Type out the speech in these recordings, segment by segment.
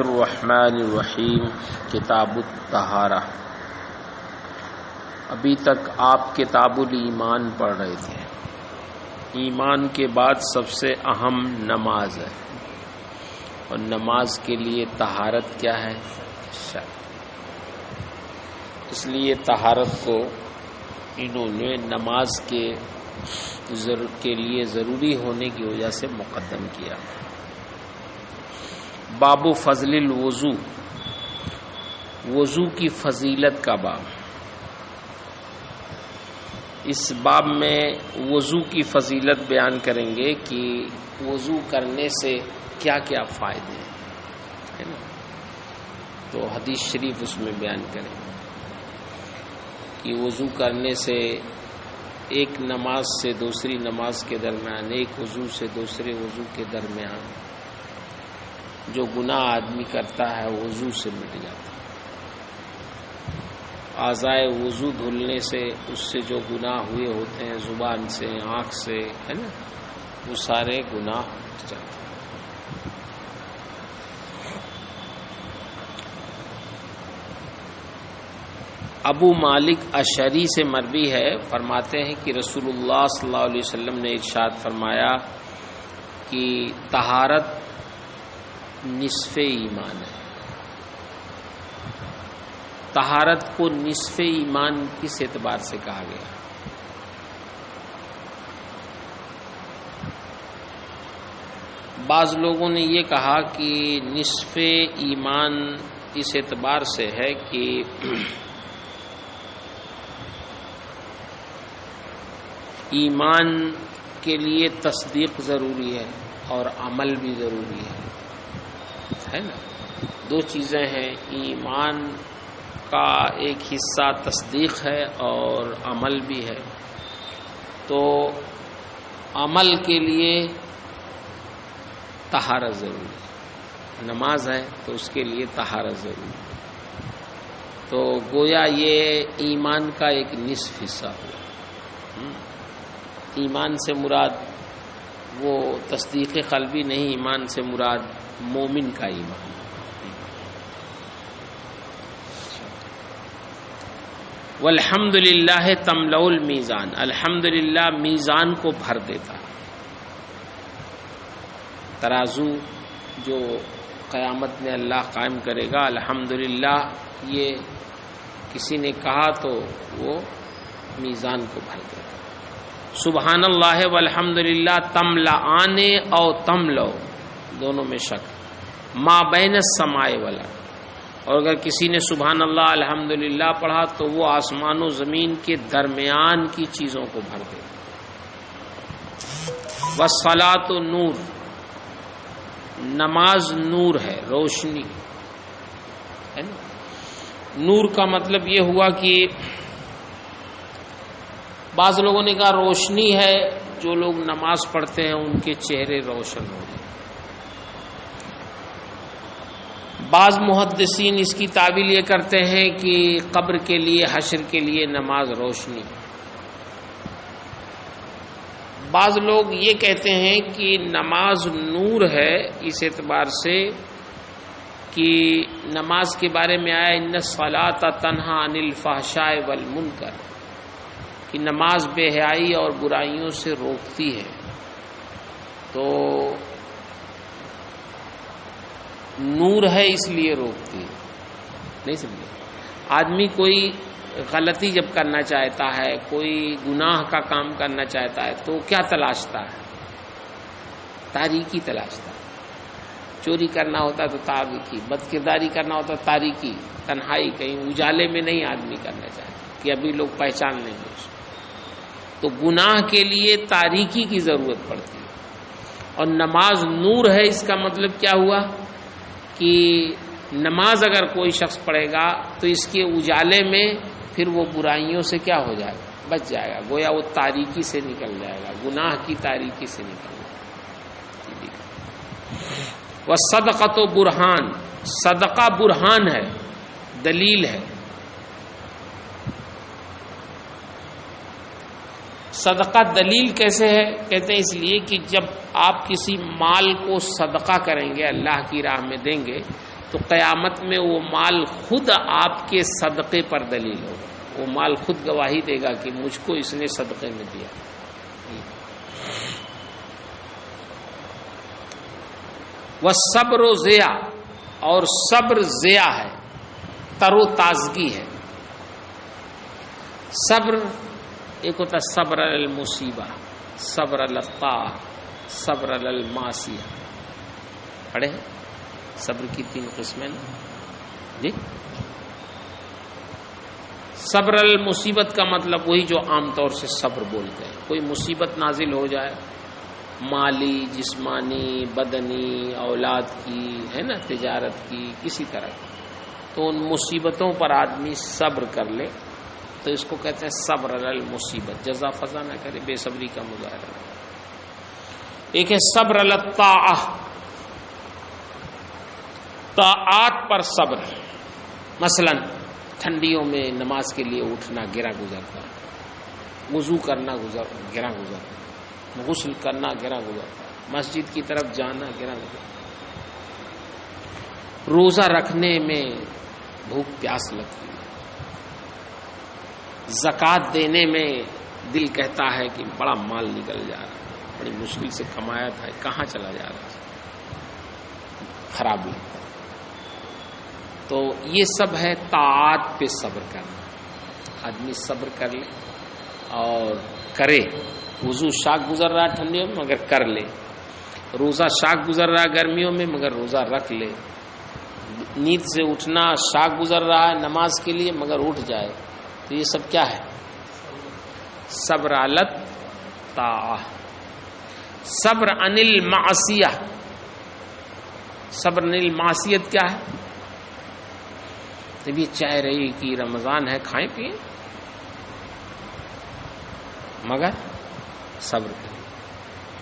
الرحمن الرحیم۔ کتاب الطہارہ۔ ابھی تک آپ کتاب الایمان پڑھ رہے تھے۔ ایمان کے بعد سب سے اہم نماز ہے، اور نماز کے لیے طہارت کیا ہے؟ شرط۔ اس لیے طہارت کو انہوں نے نماز کے لیے ضروری ہونے کی وجہ سے مقدم کیا۔ باب فضل الوضو، وضو کی فضیلت کا باب۔ اس باب میں وضو کی فضیلت بیان کریں گے کہ وضو کرنے سے کیا کیا فائدے ہیں نا؟ تو حدیث شریف اس میں بیان کریں گے کہ وضو کرنے سے ایک نماز سے دوسری نماز کے درمیان، ایک وضو سے دوسرے وضو کے درمیان جو گناہ آدمی کرتا ہے وضو سے مٹ جاتا ہے۔ اعضائے وضو دھلنے سے اس سے جو گناہ ہوئے ہوتے ہیں، زبان سے، آنکھ سے، ہے نا، وہ سارے گناہ ہٹ جاتے ہیں۔ ابو مالک اشعری سے مروی ہے، فرماتے ہیں کہ رسول اللہ صلی اللہ علیہ وسلم نے ارشاد فرمایا کہ طہارت نصف ایمان ہے۔ طہارت کو نصف ایمان کس اعتبار سے کہا گیا؟ بعض لوگوں نے یہ کہا کہ نصف ایمان اس اعتبار سے ہے کہ ایمان کے لیے تصدیق ضروری ہے اور عمل بھی ضروری ہے نا؟ دو چیزیں ہیں، ایمان کا ایک حصہ تصدیق ہے اور عمل بھی ہے۔ تو عمل کے لیے طہارت ضروری ہے۔ نماز ہے تو اس کے لیے طہارت ضروری ہے۔ تو گویا یہ ایمان کا ایک نصف حصہ ہوا۔ ایمان سے مراد وہ تصدیق قلبی نہیں، ایمان سے مراد مومن کا ایمان۔ والحمدللہ تملأ المیزان، الحمدللہ میزان کو بھر دیتا۔ ترازو جو قیامت میں اللہ قائم کرے گا، الحمدللہ یہ کسی نے کہا تو وہ میزان کو بھر دیتا۔ سبحان اللہ والحمدللہ تملأان او تملأ، دونوں میں شک، ما بین السماء والارض۔ اور اگر کسی نے سبحان اللہ الحمدللہ پڑھا تو وہ آسمان و زمین کے درمیان کی چیزوں کو بھر دے۔ والصلاۃ نور، نماز نور ہے، روشنی ہے نا؟ نور کا مطلب یہ ہوا کہ بعض لوگوں نے کہا روشنی ہے، جو لوگ نماز پڑھتے ہیں ان کے چہرے روشن ہو جائیں۔ بعض محدثین اس کی تعبیر یہ کرتے ہیں کہ قبر کے لیے، حشر کے لیے نماز روشنی۔ بعض لوگ یہ کہتے ہیں کہ نماز نور ہے اس اعتبار سے کہ نماز کے بارے میں آیا ان الصلاۃ تنہی عن الفحشاء والمنکر، کہ نماز بے حیائی اور برائیوں سے روکتی ہے۔ تو نور ہے اس لیے روکتی ہے، نہیں سمجھے؟ آدمی کوئی غلطی جب کرنا چاہتا ہے، کوئی گناہ کا کام کرنا چاہتا ہے تو کیا تلاشتا ہے؟ تاریکی تلاشتا ہے۔ چوری کرنا ہوتا تو تاریکی، بدکرداری کرنا ہوتا تاریکی، تنہائی، کہیں اجالے میں نہیں آدمی کرنا چاہتا کہ ابھی لوگ پہچان لیں گے اس کو۔ تو گناہ کے لیے تاریکی کی ضرورت پڑتی ہے، اور نماز نور ہے، اس کا مطلب کیا ہوا کہ نماز اگر کوئی شخص پڑھے گا تو اس کے اجالے میں پھر وہ برائیوں سے کیا ہو جائے گا؟ بچ جائے گا، گویا وہ تاریکی سے نکل جائے گا، گناہ کی تاریکی سے نکل جائے گا۔ والصدقۃ برہان، صدقہ برہان ہے، دلیل ہے۔ صدقہ دلیل کیسے ہے؟ کہتے ہیں اس لیے کہ جب آپ کسی مال کو صدقہ کریں گے، اللہ کی راہ میں دیں گے، تو قیامت میں وہ مال خود آپ کے صدقے پر دلیل ہوگا، وہ مال خود گواہی دے گا کہ مجھ کو اس نے صدقے میں دیا۔ والصبر ضیاء، اور صبر ضیاء ہے، تر و تازگی ہے۔ صبر ایک ہوتا ہے صبر علی المصیبہ، صبر علی الطاعہ، صبر علی المعصیہ، پڑھے ہیں؟ صبر کی 3 قسمیں جی۔ صبر علی المصیبت کا مطلب وہی جو عام طور سے صبر بولتے ہیں، کوئی مصیبت نازل ہو جائے، مالی، جسمانی، بدنی، اولاد کی، ہے نا، تجارت کی، کسی طرح کی، تو ان مصیبتوں پر آدمی صبر کر لے تو اس کو کہتے ہیں صبر علی المصیبت، جزا فضا نہ کرے، بے صبری کا مظاہرہ۔ ایک ہے صبر علی الطاعہ، طاعات پر صبر، مثلا ٹھنڈیوں میں نماز کے لیے اٹھنا گرا گزرتا، وضو کرنا گرا گزرتا، غسل کرنا گرا گزرتا، مسجد کی طرف جانا گرا گزرتا، روزہ رکھنے میں بھوک پیاس لگتی ہے، زکوٰۃ دینے میں دل کہتا ہے کہ بڑا مال نکل جا رہا ہے، بڑی مشکل سے کمایا تھا، کہاں چلا جا رہا ہے، خراب لگتا ہے۔ تو یہ سب ہے طاعات پہ صبر کرنا، آدمی صبر کر لے اور کرے، وضو شاک گزر رہا ہے ٹھنڈیوں میں مگر کر لے، روزہ شاک گزر رہا ہے گرمیوں میں مگر روزہ رکھ لے، نیند سے اٹھنا شاک گزر رہا ہے نماز کے لیے مگر اٹھ جائے، تو یہ سب کیا ہے؟ صبر علی الطاعہ۔ صبر عن المعصیہ، صبر عن المعصیت کیا ہے؟ طبیعت چاہ رہی کہ رمضان ہے کھائیں پئیں مگر صبر کرے،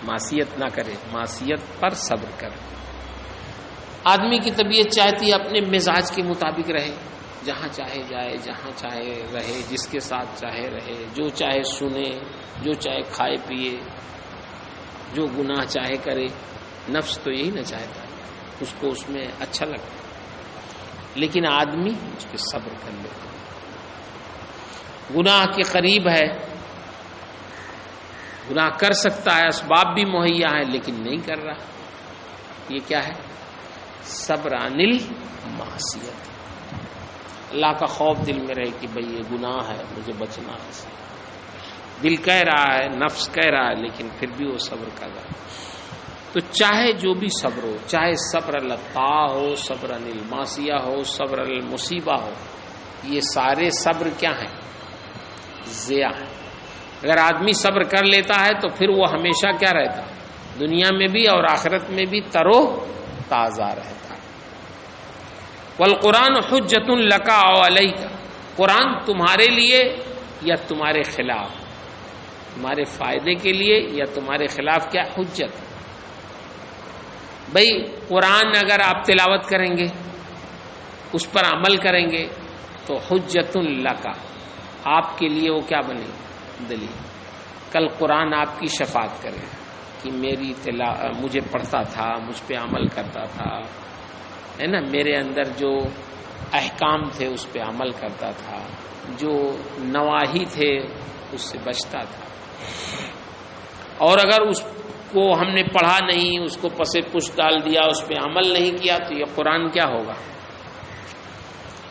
معصیت نہ کرے، معصیت پر صبر کرے۔ آدمی کی طبیعت چاہتی ہے اپنے مزاج کے مطابق رہے، جہاں چاہے جائے، جہاں چاہے رہے، جس کے ساتھ چاہے رہے، جو چاہے سنے، جو چاہے کھائے پیے، جو گناہ چاہے کرے۔ نفس تو یہی نہ چاہتا، اس کو اس میں اچھا لگتا، لیکن آدمی اس پہ صبر کر لیتا، گناہ کے قریب ہے، گناہ کر سکتا ہے، اسباب بھی مہیا ہے لیکن نہیں کر رہا، یہ کیا ہے؟ صبر عن المعصیت۔ اللہ کا خوف دل میں رہے کہ بھئی یہ گناہ ہے، مجھے بچنا ہے، دل کہہ رہا ہے، نفس کہہ رہا ہے، لیکن پھر بھی وہ صبر کر رہا ہے۔ تو چاہے جو بھی صبر ہو، چاہے صبر علی الطاعہ ہو، صبر عن المعصیہ ہو، صبر علی المصیبہ ہو، یہ سارے صبر کیا ہیں؟ ضیاء ہے۔ اگر آدمی صبر کر لیتا ہے تو پھر وہ ہمیشہ کیا رہتا ہے؟ دنیا میں بھی اور آخرت میں بھی تر و تازہ رہتا ہے۔ والقرآن حجۃ لک او علیک، قرآن تمہارے لیے یا تمہارے خلاف، تمہارے فائدے کے لیے یا تمہارے خلاف کیا حجت؟ بھئی قرآن اگر آپ تلاوت کریں گے، اس پر عمل کریں گے تو حجۃ لک، آپ کے لیے وہ کیا بنے؟ دلیل۔ کل قرآن آپ کی شفاعت کرے کہ میری مجھے پڑھتا تھا، مجھ پہ عمل کرتا تھا، ہے نا، میرے اندر جو احکام تھے اس پہ عمل کرتا تھا، جو نواہی تھے اس سے بچتا تھا، اور اگر اس کو ہم نے پڑھا نہیں، اس کو پسے پش ڈال دیا، اس پہ عمل نہیں کیا، تو یہ قرآن کیا ہوگا؟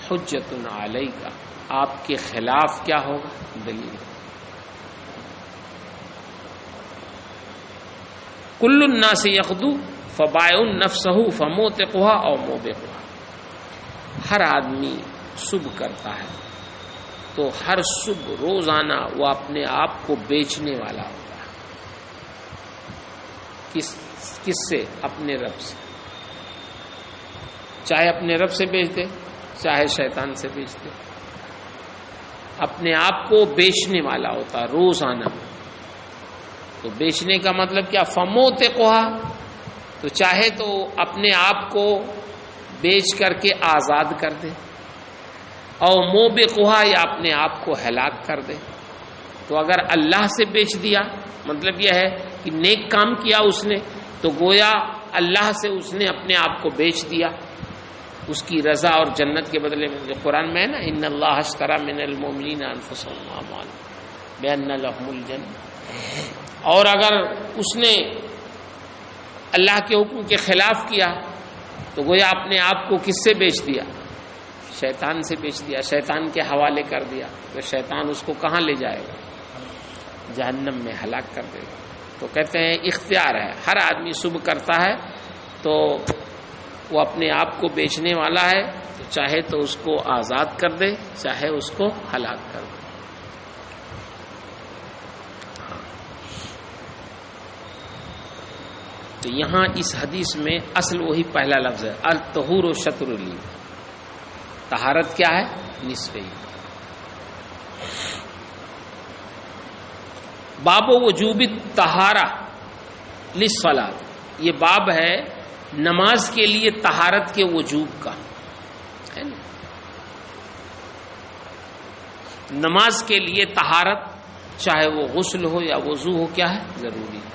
حجۃ علیک، آپ کے خلاف کیا ہوگا؟ دلیل۔ کل الناس یغدو فبائع نفسہ فموتقھا او موبقھا، ہر آدمی صبح کرتا ہے تو ہر صبح روزانہ وہ اپنے آپ کو بیچنے والا ہوتا ہے، کس سے؟ اپنے رب سے، چاہے اپنے رب سے بیچ دے، چاہے شیطان سے بیچ دے، اپنے آپ کو بیچنے والا ہوتا ہے روزانہ۔ تو بیچنے کا مطلب کیا؟ فموتقھا، تو چاہے تو اپنے آپ کو بیچ کر کے آزاد کر دے، اور موبقھا، یا اپنے آپ کو ہلاک کر دے۔ تو اگر اللہ سے بیچ دیا مطلب یہ ہے کہ نیک کام کیا اس نے، تو گویا اللہ سے اس نے اپنے آپ کو بیچ دیا، اس کی رضا اور جنت کے بدلے میں، جو قرآن میں ہے نا، ان اللہ اشتری من المؤمنین انفسهم واموالهم بان لهم الجنہ، اور اگر اس نے اللہ کے حکم کے خلاف کیا تو گویا اپنے آپ کو کس سے بیچ دیا؟ شیطان سے بیچ دیا، شیطان کے حوالے کر دیا، تو شیطان اس کو کہاں لے جائے گا؟ جہنم میں ہلاک کر دے گا۔ تو کہتے ہیں اختیار ہے، ہر آدمی صبح کرتا ہے تو وہ اپنے آپ کو بیچنے والا ہے، تو چاہے تو اس کو آزاد کر دے، چاہے اس کو ہلاک کر دے۔ تو یہاں اس حدیث میں اصل وہی پہلا لفظ ہے، الطہور شطر الایمان، طہارت کیا ہے؟ نصف ایمان۔ باب وجوب الطہارہ للصلاۃ، یہ باب ہے نماز کے لیے طہارت کے وجوب کا، ہے نا؟ نماز کے لیے طہارت، چاہے وہ غسل ہو یا وضو ہو، کیا ہے؟ ضروری ہے۔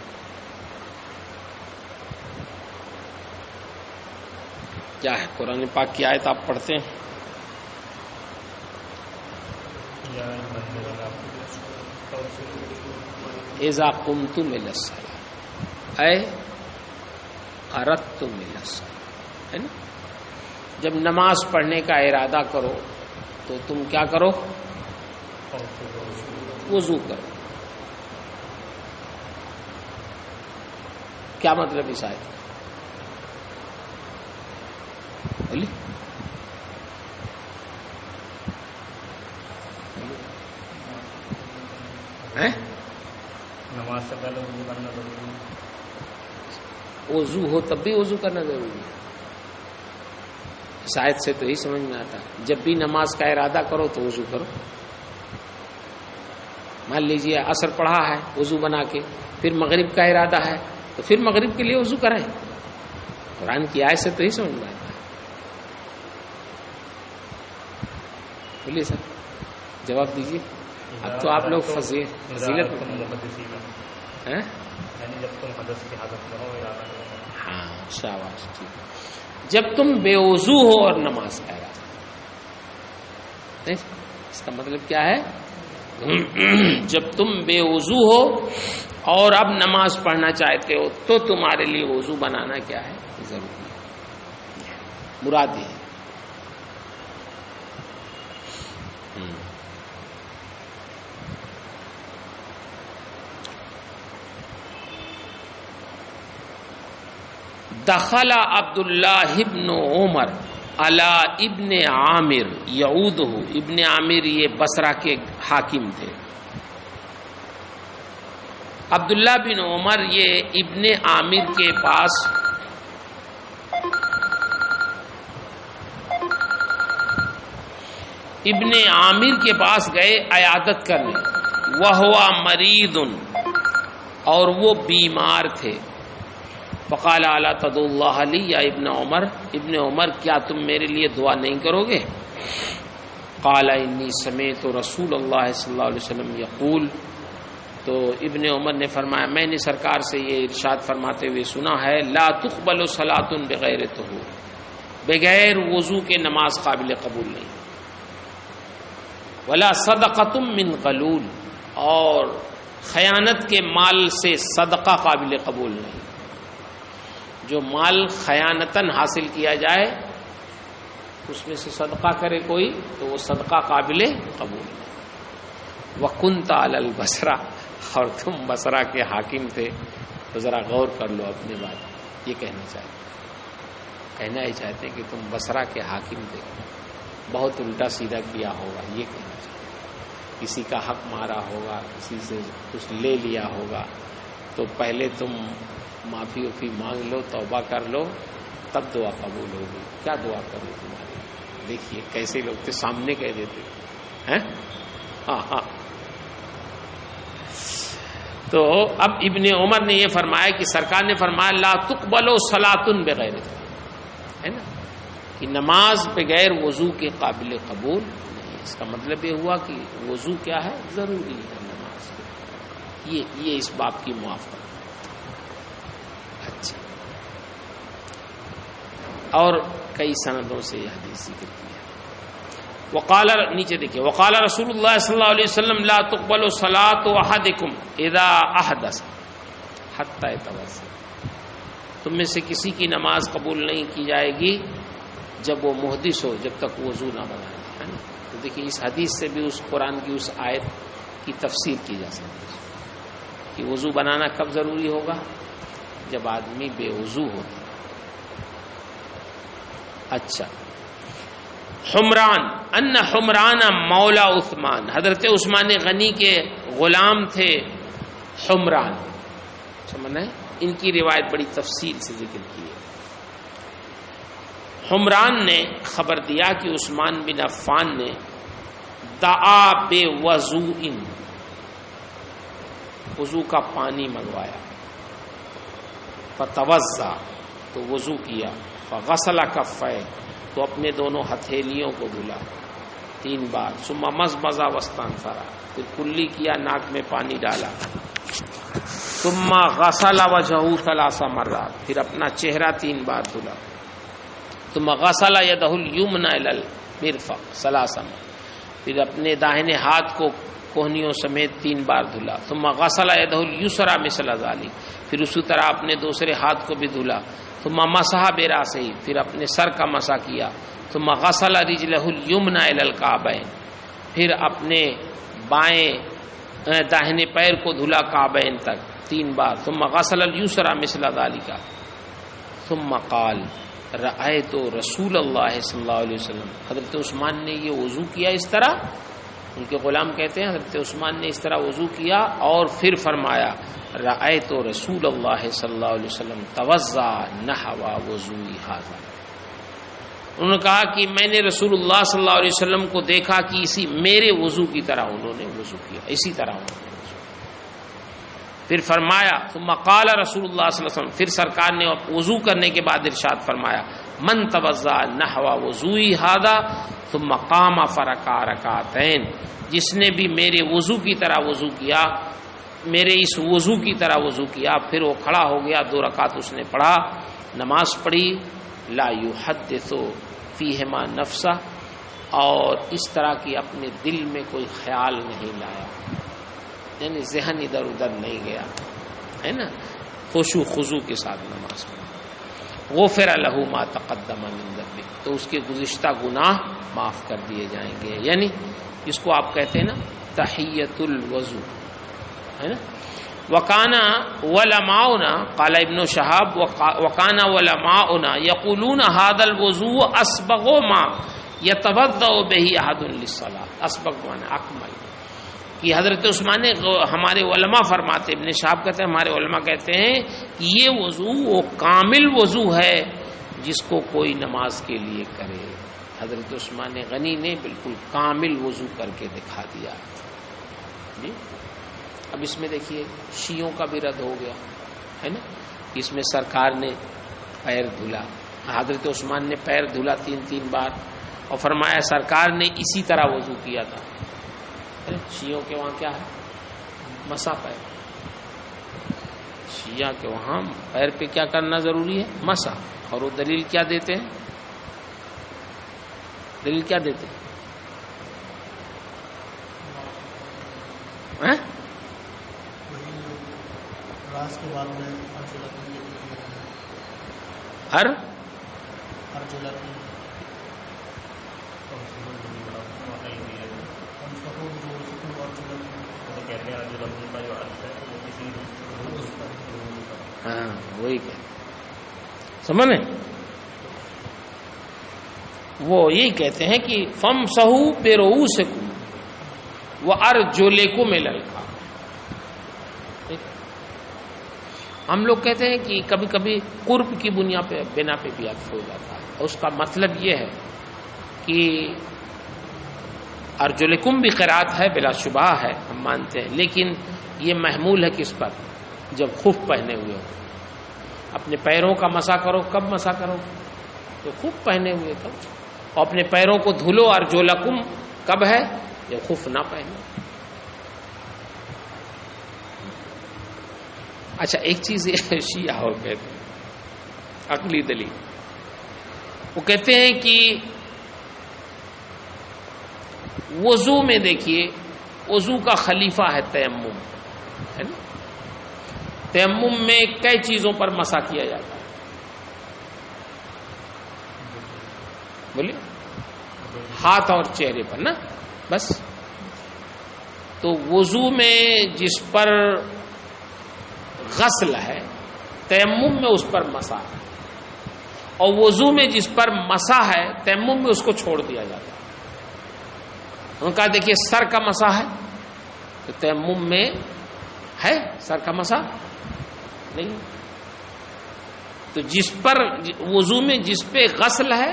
کیا ہے؟ قرآن پاک کی آیت آپ پڑھتے ہیں، اذا قمتم الی الصلاۃ اے اردتم الی الصلاۃ، ہے نا؟ جب نماز پڑھنے کا ارادہ کرو تو تم کیا کرو؟ وضو کرو۔ کیا مطلب اس آیت؟ بولی نماز سے پہلے وضو کرنا ضروری ہے، وضو ہو تب بھی وضو کرنا ضروری ہے۔ شاید سے تو یہی سمجھ میں آتا، جب بھی نماز کا ارادہ کرو تو وضو کرو۔ مان لیجیے عصر پڑھا ہے وضو بنا کے، پھر مغرب کا ارادہ ہے تو پھر مغرب کے لیے وضو کریں۔ قرآن کی آیت سے تو یہی سمجھ میں آتا ہے۔ بولیے سر، جواب دیجیے۔ اب تو آپ لوگ فضیلت ہیں، یعنی جب تم حدث کی حالت میں ہو ارادہ کرو۔ ہاں شاباش، ٹھیک۔ جب تم بے وضو ہو اور نماز کا ارادہ، اس کا مطلب کیا ہے؟ جب تم بے وضو ہو اور اب نماز پڑھنا چاہتے ہو تو تمہارے لیے وضو بنانا کیا ہے؟ ضروری ہے، مراد ہے۔ دخل عبداللہ ابن عمر علی ابن عامر یعودہ، ابن عامر یہ بصرہ کے حاکم تھے۔ عبداللہ بن عمر یہ ابن عامر کے پاس گئے عیادت کرنے، وہو مریض، اور وہ بیمار تھے۔ فقال الا تدعو اللہ لی یا ابن عمر، ابن عمر کیا تم میرے لیے دعا نہیں کرو گے؟ قال انی سمعت رسول اللہ صلی اللہ علیہ وسلم یقول، تو ابن عمر نے فرمایا میں نے سرکار سے یہ ارشاد فرماتے ہوئے سنا ہے، لا تقبل صلاۃ بغیر طہور، بغیر وضو کے نماز قابل قبول نہیں، ولا صدقۃ من غلول، اور خیانت کے مال سے صدقہ قابل قبول نہیں، جو مال خیانتاً حاصل کیا جائے اس میں سے صدقہ کرے کوئی تو وہ صدقہ قابل قبول نہیں۔ وَكُنْتَ عَلَى الْبَصْرَةِ، اور تم بصرہ کے حاکم تھے، تو ذرا غور کر لو اپنے بات، یہ کہنا ہی چاہتے کہ تم بصرہ کے حاکم تھے، بہت الٹا سیدھا کیا ہوگا، یہ کہنا چاہتے، کسی کا حق مارا ہوگا، کسی سے کچھ لے لیا ہوگا، تو پہلے تم معافی وفی مانگ لو، توبہ کر لو، تب دعا قبول ہوگی۔ کیا دعا کرو تمہاری؟ دیکھیے کیسے لوگ تھے، سامنے کہہ دیتے ہیں۔ ہاں تو اب ابن عمر نے یہ فرمایا کہ سرکار نے فرمایا لا تقبل صلاۃ بغیر، ہے نا، کہ نماز بغیر وضو کے قابل قبول نہیں۔ اس کا مطلب یہ ہوا کہ وضو کیا ہے؟ ضروری ہے نماز، یہ اس باب کی موافقت۔ اچھا، اور کئی سندوں سے یہ حدیث ذکر کی ہے. وقال، نیچے دیکھیے، وقال رسول اللہ صلی اللہ علیہ وسلم لا تقبل صلاۃ احدکم اذا احدث حتی یتوضا. تم میں سے کسی کی نماز قبول نہیں کی جائے گی جب وہ محدث ہو، جب تک وضو نہ بنائے، ہے نا. تو دیکھیے اس حدیث سے بھی اس قرآن کی اس آیت کی تفسیر کی جا سکتی ہے کہ وضو بنانا کب ضروری ہوگا، جب آدمی بے وضو ہوتا. اچھا، حمران، ان حمران مولا عثمان، حضرت عثمان غنی کے غلام تھے حمران. سمجھنا ہے، ان کی روایت بڑی تفصیل سے ذکر کی ہے. حمران نے خبر دیا کہ عثمان بن عفان نے دعا بے وضوء، وضو کا پانی منگوایا، فتوضا، تو وضو کیا، فغسل کفیہ، تو اپنے دونوں ہتھیلیوں کو دھلا 3 بار، ثم مضمض واستنثر، پھر کلی کیا، ناک میں پانی ڈالا، ثم غسل وجهه 3 مرات، پھر اپنا چہرہ 3 بار دھلا، ثم غسل يده اليمنى الى المرفق 3 مرات، پھر اپنے داہنے ہاتھ کو کوہنیوں سمیت 3 بار دھلا، ثم غسل يده اليسرى مثل ذلك، پھر اسی طرح اپنے دوسرے ہاتھ کو بھی دھلا، ثم مسح براسه، پھر اپنے سر کا مسح کیا، ثم غسل رجله اليمنى الى الكعبين، پھر اپنے بائیں داہنے پیر کو دھلا کعبین تک 3 بار، ثم غسل اليسرى مثل ذلك، ثم قال رأيت رسول اللہ صلی اللہ علیہ وسلم، حضرت عثمان نے یہ وضو کیا اس طرح، ان کے غلام کہتے ہیں حضرت عثمان نے اس طرح وضو کیا اور پھر فرمایا رأيت رسول اللہ صلی اللہ علیہ وسلم توضا نحو وضوء ھذا. انہوں نے کہا کہ میں نے رسول اللہ صلی اللہ علیہ وسلم کو دیکھا کہ اسی میرے وضو کی طرح انہوں نے وضو کیا، اسی طرح انہوں نے وضو کیا. پھر فرمایا ثم قال رسول اللہ صلی اللہ علیہ وسلم، پھر سرکار نے وضو کرنے کے بعد ارشاد فرمایا من توضا نحو وضوء ھذا ثم قام فرکع رکعتین، جس نے بھی میرے وضو کی طرح وضو کیا، میرے اس وضو کی طرح وضو کیا، پھر وہ کھڑا ہو گیا، 2 رکعت اس نے پڑھا، نماز پڑھی، لا یحدث فیہما نفسہ، اور اس طرح کی اپنے دل میں کوئی خیال نہیں لایا، یعنی ذہن ادھر ادھر نہیں گیا، ہے نا، خشوع خضوع کے ساتھ نماز پڑھی. غفر لہ ما تقدم من ذنبہ، تو اس کے گزشتہ گناہ معاف کر دیے جائیں گے، یعنی اس کو آپ کہتے ہیں نا تحیۃ الوضو، ہے نا. وکانا علماؤنا، قال ابن شہاب، وکانا علماؤنا یقولون ھذا الوضوء اسبغ ما یتوضأ بہ احد للصلاۃ، اسبغ معنی اکمل، کہ حضرت عثمان نے، ہمارے علماء فرماتے، ابن شہاب کہتے ہیں ہمارے علماء کہتے ہیں کہ یہ وضو وہ کامل وضو ہے جس کو کوئی نماز کے لیے کرے. حضرت عثمان غنی نے بالکل کامل وضو کر کے دکھا دیا. جی اب اس میں دیکھیے شیعوں کا بھی رد ہو گیا، ہے نا. اس میں سرکار نے پیر دھلا، حضرت عثمان نے پیر دھلا 3 بار، اور فرمایا سرکار نے اسی طرح وضو کیا تھا. شیعوں کے وہاں کیا ہے، مسا پیر. شیعہ کے وہاں پیر پہ کیا کرنا ضروری ہے، مسا. اور وہ دلیل کیا دیتے ہیں، دلیل کیا دیتے ہیں، کے بعد میں ہر ہاں وہی کہ سمجھے، وہ یہی کہتے ہیں کہ فمسحوا برؤوسکم وارجلکم الی الکعبین. ہم لوگ کہتے ہیں کہ کبھی کبھی قرب کی بنا پہ بھی عطف ہو جاتا ہے، اس کا مطلب یہ ہے کہ ارجلکم بھی قرات ہے، بلا شبہ ہے، ہم مانتے ہیں، لیکن یہ محمول ہے کس پر، جب خف پہنے ہوئے ہو. اپنے پیروں کا مسح کرو، کب مسح کرو، تو خف پہنے ہوئے تب. اور اپنے پیروں کو دھلو ارجلکم کب ہے، جب خف نہ پہنے. اچھا ایک چیز یہ شیعہ اور کہتے ہیں عقلی دلیل، وہ کہتے ہیں کہ وضو میں دیکھیے، وضو کا خلیفہ ہے تیمم، ہے نا؟ تیمم میں کئی چیزوں پر مسح کیا جاتا ہے؟ بولیے، ہاتھ اور چہرے پر نا، بس۔ تو وضو میں جس پر غسل ہے، تیمم میں اس پر مسح ہے، اور وضو میں جس پر مسح ہے تیمم میں اس کو چھوڑ دیا جاتا ہے۔ ان کا دیکھیے سر کا مسح ہے تو تیمم میں ہے سر کا مسح نہیں، تو جس پر وضو میں جس پہ غسل ہے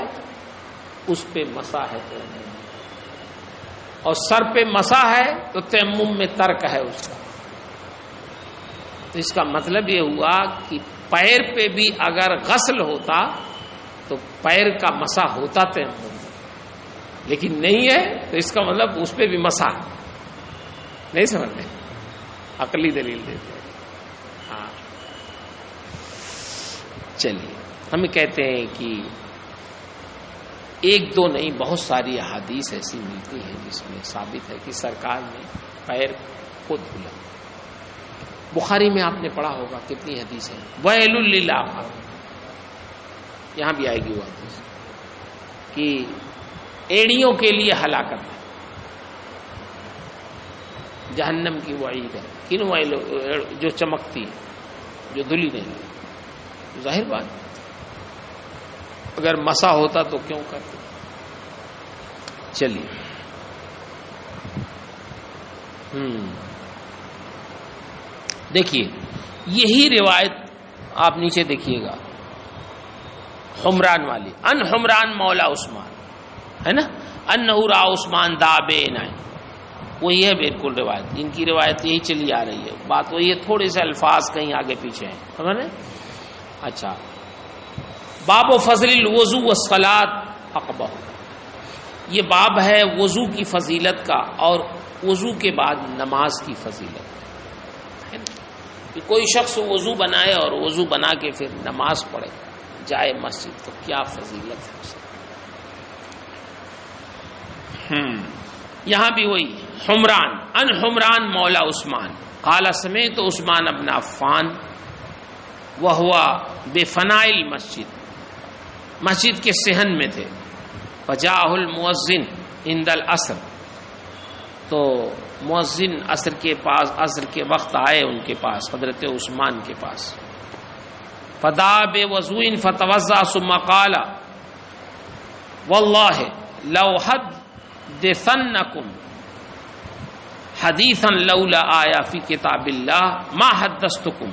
اس پہ مسح ہے تیمم، اور سر پہ مسح ہے تو تیمم میں ترک ہے اس کا۔ تو اس کا مطلب یہ ہوا کہ پیر پہ بھی اگر غسل ہوتا تو پیر کا مسح ہوتا تیمم، لیکن نہیں ہے تو اس کا مطلب اس پہ بھی مسح نہیں۔ سمجھتے؟ عقلی دلیل دیتے ہیں۔ ہاں چلیے، ہمیں کہتے ہیں کہ ایک دو نہیں، بہت ساری احادیث ایسی ملتی ہیں جس میں ثابت ہے کہ سرکار نے پیر کو دھلا۔ بخاری میں آپ نے پڑھا ہوگا کتنی حدیث ہے، ویل للعقاب، یہاں بھی آئے گی وہ حدیث کہ ایڑیوں کے لیے ہلاکت ہے، جہنم کی وعید ہے۔ کن جو چمکتی ہے، جو دھلی نہیں ہے، ظاہر بات اگر مسا ہوتا تو کیوں کرتے۔ چلیے، دیکھیے یہی روایت آپ نیچے دیکھیے گا حمران والی، ان حمران مولا عثمان، ہے نا، انہ را عثمان دابین، وہی ہے بالکل روایت، ان کی روایت یہی چلی آ رہی ہے، بات وہی ہے، تھوڑے سے الفاظ کہیں آگے پیچھے ہیں، سمجھ رہے؟ اچھا، باب و فضل الوضو والصلاۃ عقبہ، یہ باب ہے وضو کی فضیلت کا اور وضو کے بعد نماز کی فضیلت ہے نا؟ کہ کوئی شخص وضو بنائے اور وضو بنا کے پھر نماز پڑھے، جائے مسجد، تو کیا فضیلت ہے اس کی۔ یہاں بھی وہی حمران، ان حمران مولا عثمان قال سمعت عثمان ابن عفان وهو بفناء المسجد، مسجد کے صحن میں تھے، فجاءه المؤذن عند العصر، تو مؤذن عصر کے پاس، عصر کے وقت آئے ان کے پاس، حضرت عثمان کے پاس، فدعا بوضوء فتوضأ ثم قال والله لو حدثنكم حدیثا لولا آیا فی کتاب اللہ ما حدثتکم،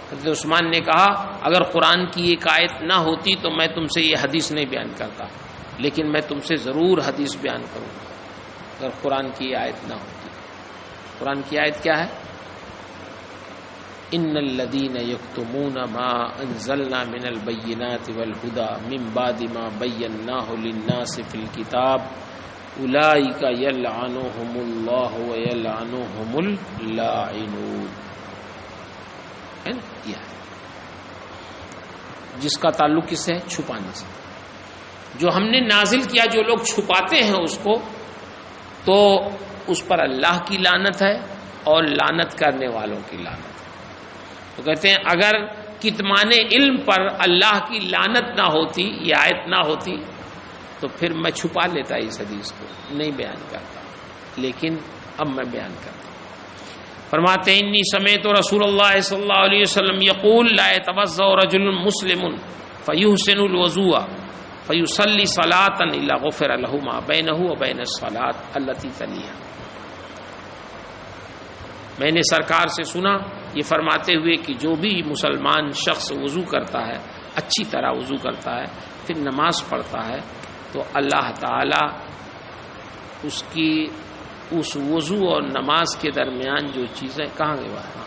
حضرت عثمان نے کہا اگر قرآن کی ایک آیت نہ ہوتی تو میں تم سے یہ حدیث نہیں بیان کرتا، لیکن میں تم سے ضرور حدیث بیان کروں گا اگر قرآن کی آیت نہ ہوتی۔ قرآن کی آیت کیا ہے؟ ان الذین یکتمون ما انزلنا من البینات والہدی من بعد ما بیناہ للناس فی الکتاب اولئک یلعنهم اللہ ویلعنهم اللاعنون، ہے نا؟ یہ جس کا تعلق کس سے؟ چھپانے سے۔ جو ہم نے نازل کیا، جو لوگ چھپاتے ہیں اس کو، تو اس پر اللہ کی لعنت ہے اور لعنت کرنے والوں کی لعنت ہے۔ تو کہتے ہیں اگر کتمان علم پر اللہ کی لعنت نہ ہوتی، یہ آیت نہ ہوتی، تو پھر میں چھپا لیتا اس حدیث کو، نہیں بیان کرتا، لیکن اب میں بیان کرتا ہوں۔ فرماتے ہیں انی سمعت رسول اللہ صلی اللہ علیہ وسلم یقول لا يتوضأ رجل مسلم فیحسن الوضوء فیصلی صلاۃ الا غفر له ما بینہ وبین الصلاۃ التي تلیہا۔ میں نے سرکار سے سنا یہ فرماتے ہوئے کہ جو بھی مسلمان شخص وضو کرتا ہے، اچھی طرح وضو کرتا ہے، پھر نماز پڑھتا ہے، تو اللہ تعالی اس کی اس وضو اور نماز کے درمیان جو چیزیں کہاں گئے وہاں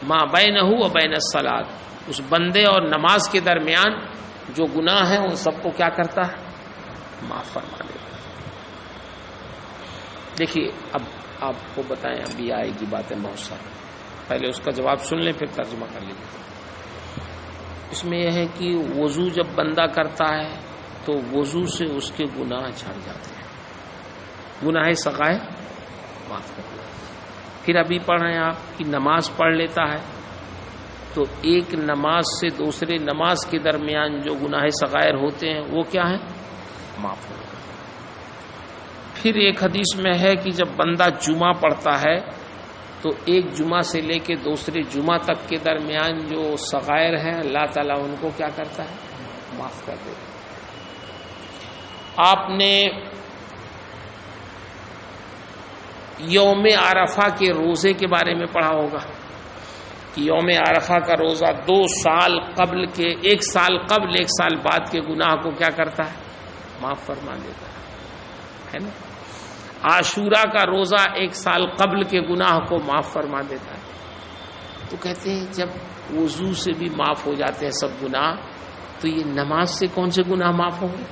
ما بینہ و بین الصلاۃ، اس بندے اور نماز کے درمیان جو گناہ ہیں ان سب کو کیا کرتا ہے؟ معاف فرما دیتا ہے۔ دیکھیے اب آپ کو بتائیں، ابھی آئے گی باتیں بہت ساری، پہلے اس کا جواب سن لیں پھر ترجمہ کر لیجیے۔ اس میں یہ ہے کہ وضو جب بندہ کرتا ہے تو وضو سے اس کے گناہ جھڑ جاتے ہیں، گناہ صغائر معاف کر دیا۔ پھر ابھی پڑھ رہے ہیں آپ کہ نماز پڑھ لیتا ہے تو ایک نماز سے دوسرے نماز کے درمیان جو گناہ صغائر ہوتے ہیں وہ کیا ہیں؟ معاف ہو جاتے ہیں۔ پھر ایک حدیث میں ہے کہ جب بندہ جمعہ پڑھتا ہے تو ایک جمعہ سے لے کے دوسرے جمعہ تک کے درمیان جو صغائر ہیں اللہ تعالیٰ ان کو کیا کرتا ہے؟ معاف کر دیتا ہے۔ آپ نے یوم عرفہ کے روزے کے بارے میں پڑھا ہوگا کہ یوم عرفہ کا روزہ 2 سال قبل کے 1 سال قبل 1 سال بعد کے گناہ کو کیا کرتا ہے؟ معاف فرما دیتا ہے نا۔ عاشورہ کا روزہ 1 سال قبل کے گناہ کو معاف فرما دیتا ہے۔ تو کہتے ہیں جب وضو سے بھی معاف ہو جاتے ہیں سب گناہ، تو یہ نماز سے کون سے گناہ معاف ہوں گے؟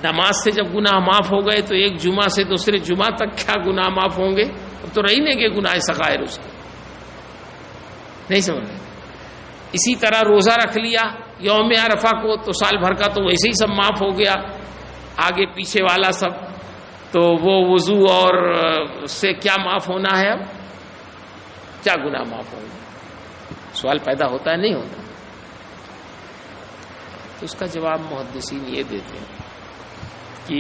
نماز سے جب گناہ معاف ہو گئے تو ایک جمعہ سے دوسرے جمعہ تک کیا گناہ معاف ہوں گے؟ اب تو رہی نہیں کہ گناہ صغائر اس کے نہیں سمجھ رہے۔ اسی طرح روزہ رکھ لیا یوم عرفہ کو تو سال بھر کا تو ویسے ہی سب معاف ہو گیا، آگے پیچھے والا سب، تو وہ وضو اور سے کیا معاف ہونا ہے؟ اب کیا گناہ معاف ہوں گے؟ سوال پیدا ہوتا ہے نہیں ہوتا؟ تو اس کا جواب محدثین یہ دیتے ہیں کہ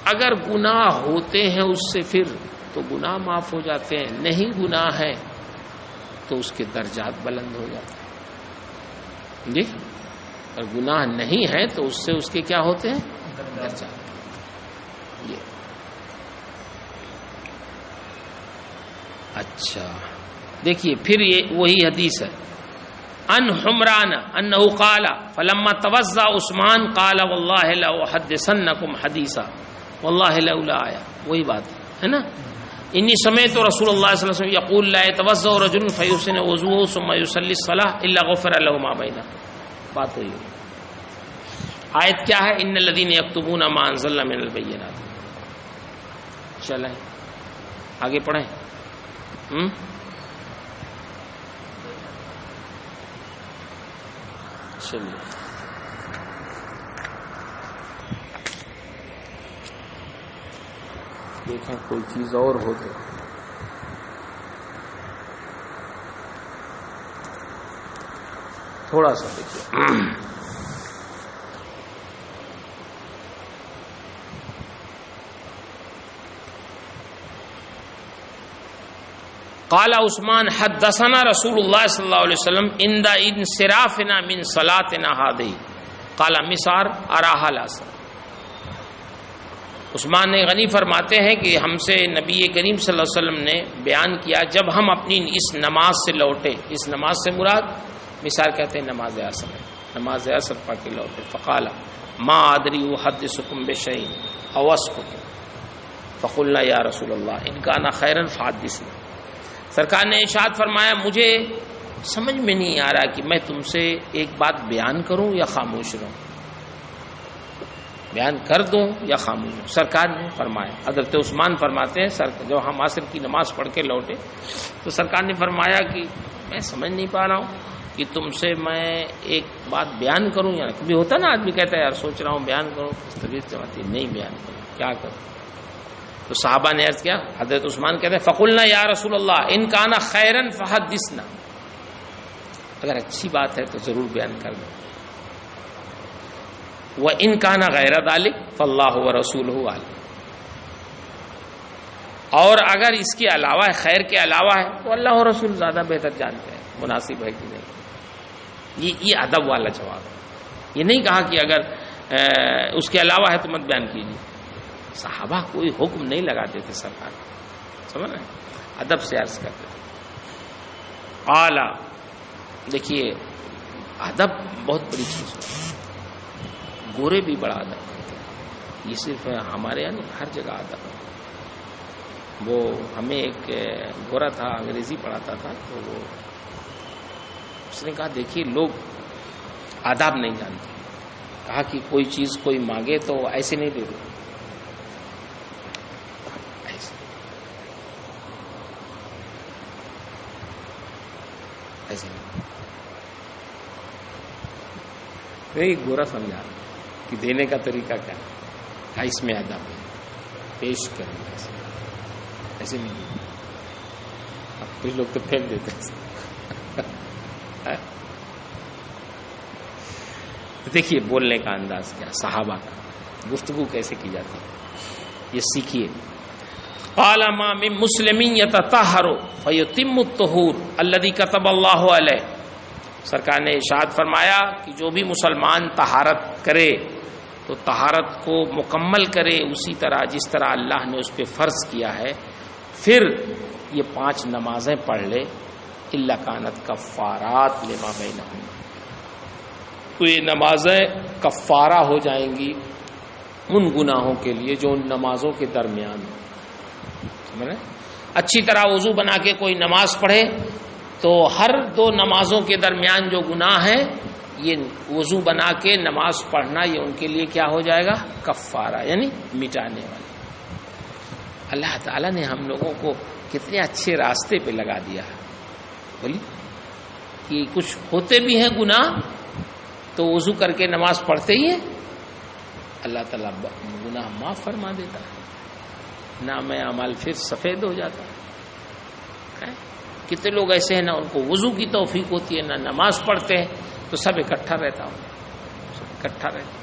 اگر گناہ ہوتے ہیں اس سے پھر تو گناہ معاف ہو جاتے ہیں، نہیں گناہ ہے تو اس کے درجات بلند ہو جاتے ہیں جی، اور گناہ نہیں ہے تو اس سے اس کے کیا ہوتے ہیں؟ درجات۔ یہ اچھا دیکھیے پھر یہ وہی حدیث ہے، ان حمران انہ قال فلما توضا عثمان قال واللہ لاحدثنکم حدیثا واللہ لولا آیا، وہی بات ہے نا۔ انی سمعت رسول اللہ صلی اللہ علیہ وسلم یقول لا يتوضا رجل فیحسن وضوءه ثم يصلي الصلاة الا غفر له ما بینہ، بات ہوئی۔ آیت کیا ہے؟ ان الذین یکتبون ما انزلنا من البینات۔ چلیں آگے پڑھیں۔ چلیے دیکھیں کوئی چیز اور ہو تو تھوڑا سا دیکھیے۔ قال عثمان حدثنا رسول اللہ صلی اللہ علیہ وسلم عند انصرافنا من صلاتنا هذه قال مسعر اراها الاثر۔ عثمان غنی فرماتے ہیں کہ ہم سے نبی کریم صلی اللہ علیہ وسلم نے بیان کیا جب ہم اپنی اس نماز سے لوٹے، اس نماز سے مراد مثال کہتے ہیں نماز عصر، نماز عصر پڑھ کے لوٹے، فقال ما ادری احدثکم بشیء او اسکت فقلنا یا رسول اللہ ان کان خیرا فحدثنا۔ سرکار نے ارشاد فرمایا مجھے سمجھ میں نہیں آ رہا کہ میں تم سے ایک بات بیان کروں یا خاموش رہوں، بیان کر دوں یا خاموش ہوں۔ سرکار نے فرمایا، حضرت عثمان فرماتے ہیں جب ہم عصر کی نماز پڑھ کے لوٹے تو سرکار نے فرمایا کہ میں سمجھ نہیں پا رہا ہوں کہ تم سے میں ایک بات بیان کروں یا کبھی ہوتا نا آدمی کہتا ہے یار سوچ رہا ہوں بیان کروں، طبیعت چاہتی نہیں بیان کروں، کیا کروں؟ تو صحابہ نے عرض کیا، حضرت عثمان کہتے ہیں فقلنا یا رسول اللہ ان کان خیرا فحدثنا، اگر اچھی بات ہے تو ضرور بیان کر دیں، وَإِن كَانَ غَيْرَ ذَلِكَ فَاللَّهُ وَرَسُولُهُ عَلِيمٌ، اور اگر اس کے علاوہ ہے، خیر کے علاوہ ہے تو اللہ و رسول زیادہ بہتر جانتے ہیں مناسب ہے کہ نہیں۔ یہ ادب والا جواب ہے، یہ نہیں کہا کہ اگر اس کے علاوہ ہے تو مت بیان کیجیے۔ صحابہ کوئی حکم نہیں لگاتے تھے سرکار، سمجھ رہے ہیں، ادب سے عرض کرتے تھے۔ اعلیٰ دیکھیے ادب بہت بڑی چیز ہے، گورے بھی بڑا ادب کرتے ہیں، یہ صرف ہمارے یہاں نہیں ہر جگہ ادب ہے۔ وہ ہمیں ایک گورا تھا انگریزی پڑھاتا تھا، تو وہ اس نے کہا دیکھیے لوگ آداب نہیں جانتے، کہا کہ کوئی چیز کوئی مانگے تو ایسے نہیں دے دو، ایسے نہیں گورا سمجھا کہ دینے کا طریقہ کیا ہے، اس میں ادب ہے، پیش کریں ایسے نہیں، اب کچھ لوگ تو پھینک دیتے ہیں۔ دیکھیے بولنے کا انداز کیا، صحابہ کا گفتگو کیسے کی جاتی ہے، یہ سیکھیے۔ قال ما من مسلم يتطهر فيتم الطهور الذي كتب الله عليه، سرکار نے ارشاد فرمایا کہ جو بھی مسلمان طہارت کرے تو طہارت کو مکمل کرے اسی طرح جس طرح اللہ نے اس پہ فرض کیا ہے، پھر یہ 5 نمازیں پڑھ لے، الا کانت کفارات لما بینہم، تو یہ نمازیں کفارہ ہو جائیں گی ان گناہوں کے لیے جو ان نمازوں کے درمیان ہیں۔ اچھی طرح وضو بنا کے کوئی نماز پڑھے تو ہر 2 نمازوں کے درمیان جو گناہ ہے، یہ وضو بنا کے نماز پڑھنا یہ ان کے لیے کیا ہو جائے گا، کفارہ، یعنی مٹانے والا۔ اللہ تعالیٰ نے ہم لوگوں کو کتنے اچھے راستے پہ لگا دیا ہے، بولی کہ کچھ ہوتے بھی ہیں گناہ تو وضو کر کے نماز پڑھتے ہی ہیں، اللہ تعالیٰ گناہ معاف فرما دیتا ہے، نام اعمال پھر سفید ہو جاتا ہے۔ کتنے لوگ ایسے ہیں نہ ان کو وضو کی توفیق ہوتی ہے نہ نماز پڑھتے ہیں، تو سب اکٹھا رہتا ہوں، سب اکٹھا رہتا۔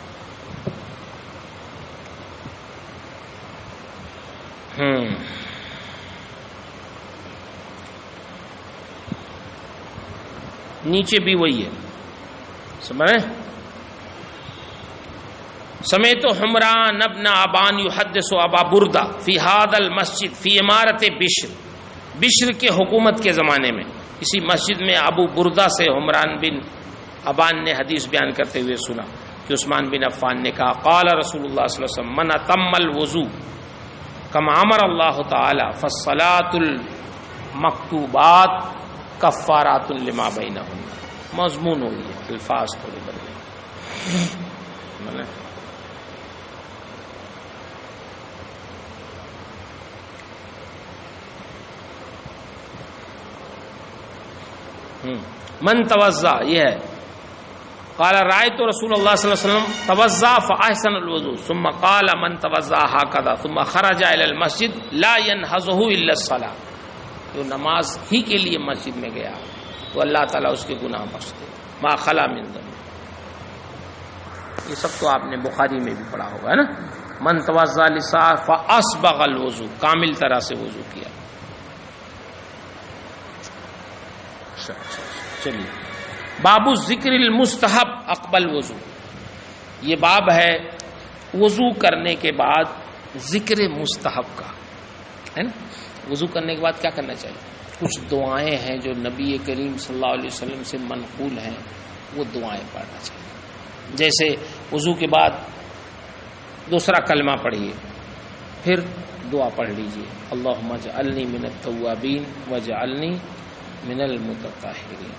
نیچے بھی وہی ہے، سمجھے؟ سمیت حمران ابن ابان یحدث ابا بردہ فی هذا المسجد فی عمارت بشر کے حکومت کے زمانے میں اسی مسجد میں ابو بردہ سے حمران بن ابان نے حدیث بیان کرتے ہوئے سنا کہ عثمان بن عفان نے کہا قال رسول اللہ صلی اللہ علیہ وسلم من اتم الوضو کما امر اللہ تعالی فالصلاۃ المکتوبات کفارات لما بینہن، مضمون ہو گیا، الفاظ تھوڑے بدلے۔ من توضا، یہ ہے قال رأيت رسول اللہ صلی اللہ علیہ وسلم توضا فاحسن الوضوء ثم قال من توضا هكذا ثم خرج الى المسجد لا ينهزه الا الصلاة، جو نماز ہی کے لیے مسجد میں گیا تو اللہ تعالیٰ اس کے گناہ بخش دے، ما خلا من ذنب۔ یہ سب تو آپ نے بخاری میں بھی پڑھا ہوگا ہے نا، من توضا للصلاة فاسبغ الوضوء، کامل طرح سے وضو کیا۔ چلیے، باب ذکر المستحب اقبل وضو، یہ باب ہے وضو کرنے کے بعد ذکر مستحب کا، ہے نا؟ وضو کرنے کے بعد کیا کرنا چاہیے؟ کچھ دعائیں ہیں جو نبی کریم صلی اللہ علیہ وسلم سے منقول ہیں، وہ دعائیں پڑھنا چاہیے۔ جیسے وضو کے بعد دوسرا کلمہ پڑھیے، پھر دعا پڑھ لیجیے، اللہم اجعلنی من التوابین واجعلنی من المتطہرین۔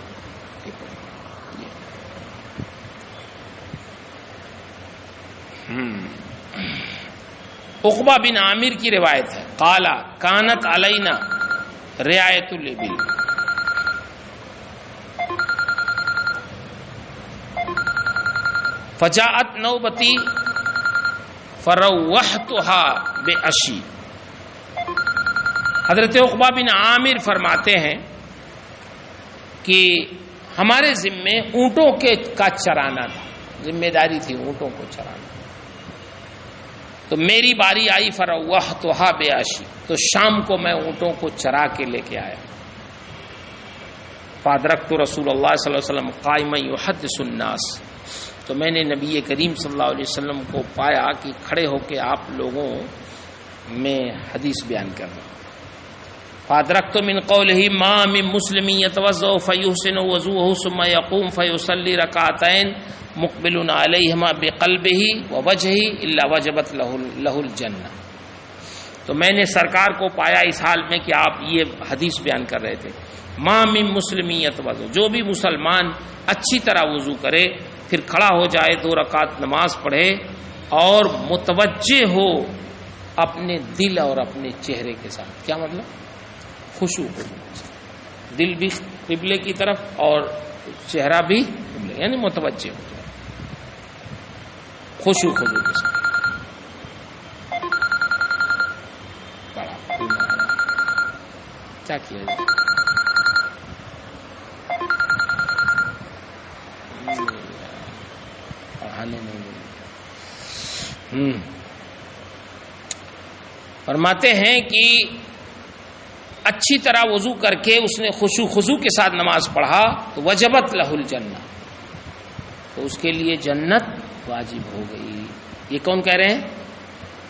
عقبہ بن عامر کی روایت ہے، قال کانت علینا رعایت الابل، فجاءت نوبتی فروحتها بعشی۔ حضرت عقبہ بن عامر فرماتے ہیں کہ ہمارے ذمے اونٹوں کا چرانا تھا، ذمہ داری تھی اونٹوں کو چرانا، تو میری باری آئی فروحتها بعشی، تو شام کو میں اونٹوں کو چرا کے لے کے آیا، فادرکت رسول اللہ صلی اللہ علیہ وسلم قائما یحدث الناس، تو میں نے نبی کریم صلی اللہ علیہ وسلم کو پایا کہ کھڑے ہو کے آپ لوگوں میں حدیث بیان کر رہے ہیں۔ فادرکت من قوله ما من مسلم يتوضأ فيحسن وضوءه ثم يقوم فيصلي ركعتين مقبل عليهما بقلبه ووجهه الا وجبت له الجنة، تو میں نے سرکار کو پایا اس حال میں کہ آپ یہ حدیث بیان کر رہے تھے، ما من مسلم يتوضأ، جو بھی مسلمان اچھی طرح وضو کرے پھر کھڑا ہو جائے 2 رکعت نماز پڑھے اور متوجہ ہو اپنے دل اور اپنے چہرے کے ساتھ، کیا مطلب؟ خشوع ہو، دل بھی قبلے کی طرف اور چہرہ بھی قبلے، یعنی متوجہ ہو جائے۔ خشوع خضوع کے ساتھ. بڑا کیا کیا جائے؟ پڑھانے نہیں ملے. فرماتے ہیں کہ اچھی طرح وضو کر کے اس نے خشوع خضوع کے ساتھ نماز پڑھا تو وجبت لہ الجنہ، تو اس کے لیے جنت واجب ہو گئی. یہ کون کہہ رہے ہیں؟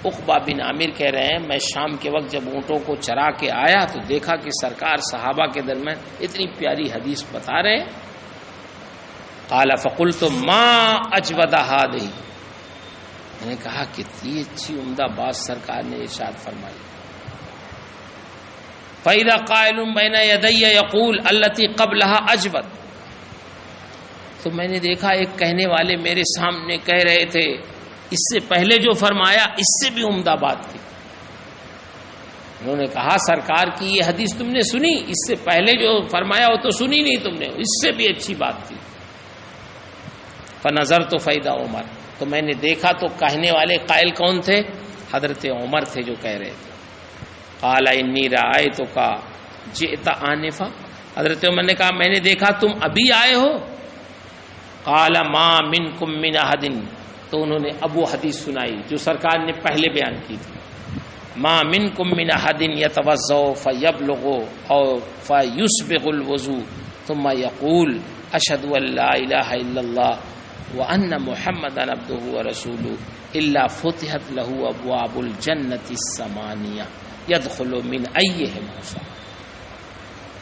عقبہ بن عامر کہہ رہے ہیں میں شام کے وقت جب اونٹوں کو چرا کے آیا تو دیکھا کہ سرکار صحابہ کے درمیان اتنی پیاری حدیث بتا رہے ہیں. قال فقلت ما اجود هذه، میں نے کہا کتنی اچھی عمدہ بات سرکار نے ارشاد فرمائی. فإذا قائل بین یدی یقول التي قبلها اجود، تو میں نے دیکھا ایک کہنے والے میرے سامنے کہہ رہے تھے اس سے پہلے جو فرمایا اس سے بھی عمدہ بات تھی. انہوں نے کہا سرکار کی یہ حدیث تم نے سنی، اس سے پہلے جو فرمایا وہ تو سنی نہیں تم نے، اس سے بھی اچھی بات تھی. فنظرت فإذا عمر، تو میں نے دیکھا تو کہنے والے قائل کون تھے؟ حضرت عمر تھے جو کہہ رہے تھے. قال انی رأیتک جئت آنفا، حضرت عمر نے کہا میں نے دیکھا تم ابھی آئے ہو. قال ما منکم من احد، تو انہوں نے اب وہ حدیث سنائی جو سرکار نے پہلے بیان کی تھی. ما منکم من احد یتوضأ فیبلغ او فیسبغ الوضوء ثم یقول اشہد ان لا الہ الا اللہ وان محمدا عبدہ ورسولہ الا فتحت لہ ابواب الجنۃ الثمانیہ یدخل من ایہما شاء.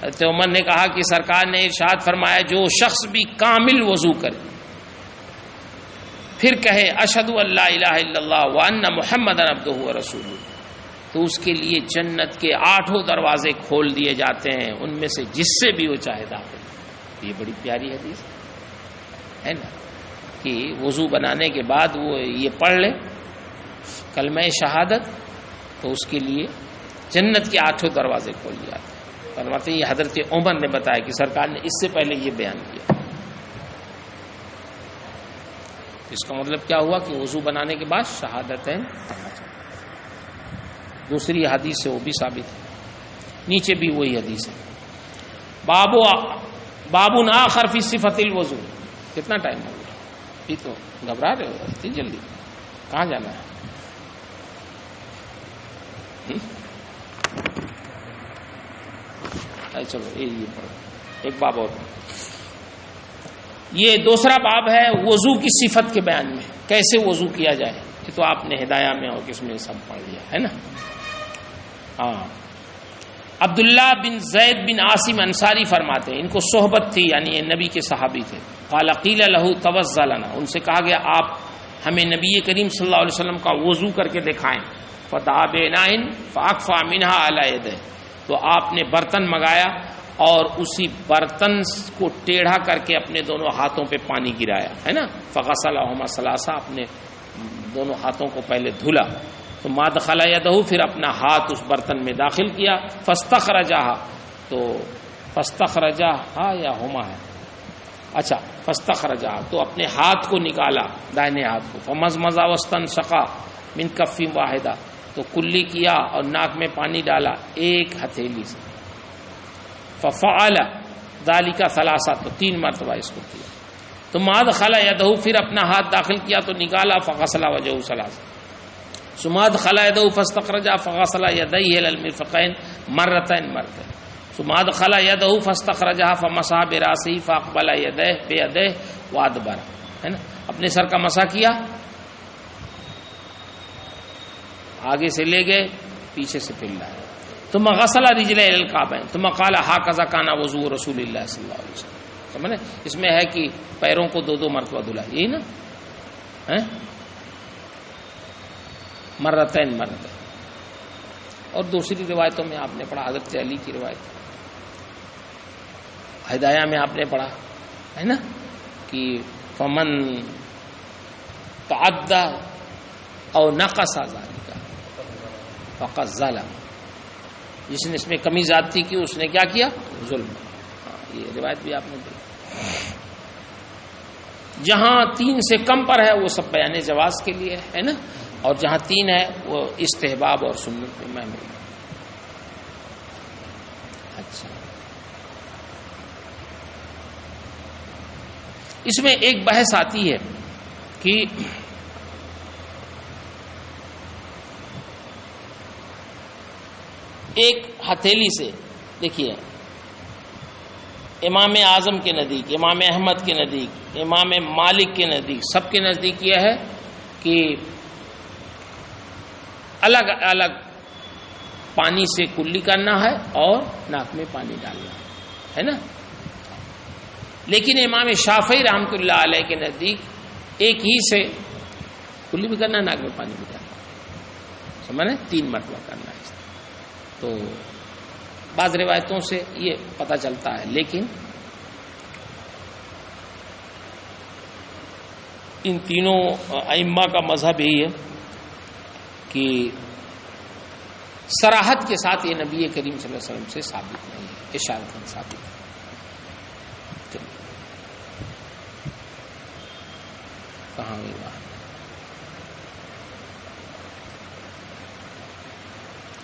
حضرت عمر نے کہا کہ سرکار نے ارشاد فرمایا جو شخص بھی کامل وضو کرے پھر کہے اشہد ان لا الہ الا اللہ وان محمدا عبدہ ورسولہ، تو اس کے لیے جنت کے 8 دروازے کھول دیے جاتے ہیں، ان میں سے جس سے بھی وہ چاہے داخل. یہ بڑی پیاری حدیث ہے نا کہ وضو بنانے کے بعد وہ یہ پڑھ لے کلمہ شہادت تو اس کے لیے جنت کے 8 دروازے کھول دیے جاتے ہیں. فرماتے ہیں یہ حضرت عمر نے بتایا کہ سرکار نے اس سے پہلے یہ بیان کیا. اس کا مطلب کیا ہوا کہ وضو بنانے کے بعد شہادتین پڑھنا چاہیے. دوسری حدیث سے وہ بھی ثابت ہے، نیچے بھی وہی حدیث ہے. بابٌ آخر فی صفت الوضو. کتنا ٹائم ہو گیا؟ یہ تو گھبرا رہے ہو اتنی جلدی، کہاں جانا ہے؟ چلو یہ پڑھو ایک باب اور. یہ دوسرا باب ہے وضو کی صفت کے بیان میں، کیسے وضو کیا جائے. یہ تو آپ نے ہدایہ میں اور کس میں سب پڑھ لیا ہے نا. ہاں عبداللہ بن زید بن عاصم انصاری فرماتے ہیں ان کو صحبت تھی، یعنی یہ نبی کے صحابی تھے. قال قیل له توضأ لنا، ان سے کہا گیا آپ ہمیں نبی کریم صلی اللہ علیہ وسلم کا وضو کر کے دکھائیں. فدعا بإناء فأكفأ منها على يديه، تو آپ نے برتن منگایا اور اسی برتن کو ٹیڑھا کر کے اپنے دونوں ہاتھوں پہ پانی گرایا ہے نا. فغسلهما ثلاثا، اپنے دونوں ہاتھوں کو پہلے دھلا. تو ما دخل یدہ، پھر اپنا ہاتھ اس برتن میں داخل کیا. فاستخرجہا، تو فاستخرجہا یا ہما ہے، اچھا فاستخرجہا، تو اپنے ہاتھ کو نکالا دائنے ہاتھ کو. فمزمز واستنشقا من کف واحدہ، تو کلی کیا اور ناک میں پانی ڈالا ایک ہتھیلی سے. ففعل ذالک ثلاثا، تو 3 مرتبہ اس کو کیا. تو ما دخل یدہ، پھر اپنا ہاتھ داخل کیا تو نکالا. فغسل وجهه ثلاثا. ثم دخل يده فاستخرج فغسل يديه الى المرفقين مرتين. ثم دخل يده فاستخرجها فمسح براسه فاقبل بيديه وادبر، ہے نا. اپنے سر کا مسح کیا، آگے سے لے گئے پیچھے سے پھر لائے. ثم غسل رجليه الى الكعبين ثم قال هكذا كان وضوء رسول الله صلی اللہ علیہ وسلم. سمجھے اس میں ہے کہ پیروں کو 2 مرتبہ دھلا، یہی نا ہے مرتين. اور دوسری روایتوں میں آپ نے پڑھا حضرت علی کی روایت ہدایہ میں آپ نے پڑھا ہے نا کہ فمن تعدى او نقص ذلك فقد ظلم، جس نے اس میں کمی زیادتی کی اس نے کیا کیا؟ ظلم. یہ روایت بھی آپ نے پڑھی. جہاں 3 سے کم پر ہے وہ سب بیان جواز کے لیے ہے نا، اور جہاں 3 ہے وہ استحباب اور سنت میں معمول ہے۔ اچھا، اس میں ایک بحث آتی ہے کہ ایک ہتھیلی سے، دیکھیے امام اعظم کے نزدیک، امام احمد کے نزدیک، امام مالک کے نزدیک، سب کے نزدیک یہ ہے کہ الگ الگ پانی سے کلی کرنا ہے اور ناک میں پانی ڈالنا ہے نا۔ لیکن امام شافعی رحمۃ اللہ علیہ کے نزدیک ایک ہی سے کلی بھی کرنا ہے، ناک میں پانی بھی ڈالنا، سمجھے 3 مرتبہ کرنا ہے۔ تو بعض روایتوں سے یہ پتہ چلتا ہے، لیکن ان تینوں ائمہ کا مذہب یہی ہے کہ صراحت کے ساتھ یہ نبی کریم صلی اللہ علیہ وسلم سے ثابت نہیں ہے، اشارتاً ثابت ہے۔ کہاں گئی بات؟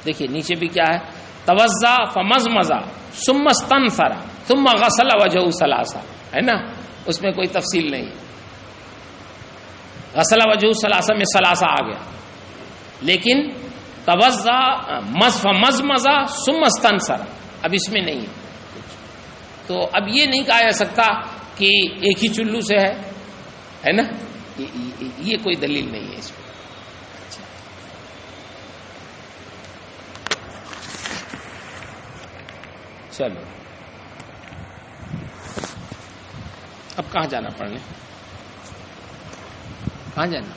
دیکھیے نیچے بھی کیا ہے، توضا فمزمزا ثم استنثر ثم غسل وجهه ثلاثا، ہے نا، اس میں کوئی تفصیل نہیں، غسل وجهه ثلاثا میں ثلاثا آ گیا، لیکن توضا فمزمزا ثم استنثر اب اس میں نہیں ہے۔ تو اب یہ نہیں کہا جا سکتا کہ ایک ہی چلو سے ہے نا، یہ کوئی دلیل نہیں ہے اس میں۔ چلو اب کہاں جانا پڑھنے، کہاں جانا؟